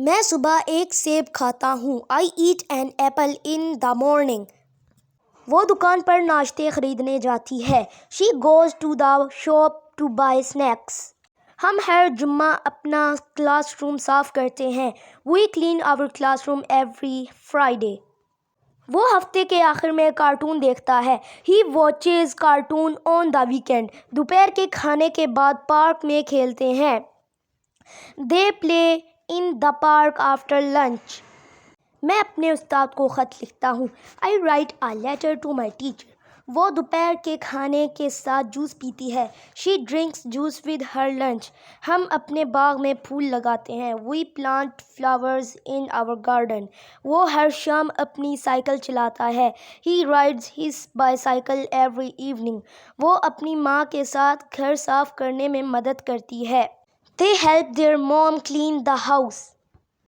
میں صبح ایک سیب کھاتا ہوں. I eat an apple in the morning. وہ دکان پر ناشتے خریدنے جاتی ہے. She goes to the shop to buy snacks. ہم ہر جمعہ اپنا کلاس روم صاف کرتے ہیں. We clean our classroom every Friday. وہ ہفتے کے آخر میں کارٹون دیکھتا ہے. He watches cartoon on the weekend. دوپہر کے کھانے کے بعد پارک میں کھیلتے ہیں. They play in the park after lunch. میں اپنے استاد کو خط لکھتا ہوں. I write a letter to my teacher. وہ دوپہر کے کھانے کے ساتھ جوس پیتی ہے. She drinks juice with her lunch. ہم اپنے باغ میں پھول لگاتے ہیں. We plant flowers in our garden. وہ ہر شام اپنی سائیکل چلاتا ہے. He rides his bicycle every evening. وہ اپنی ماں کے ساتھ گھر صاف کرنے میں مدد کرتی ہے. They help their mom clean the house.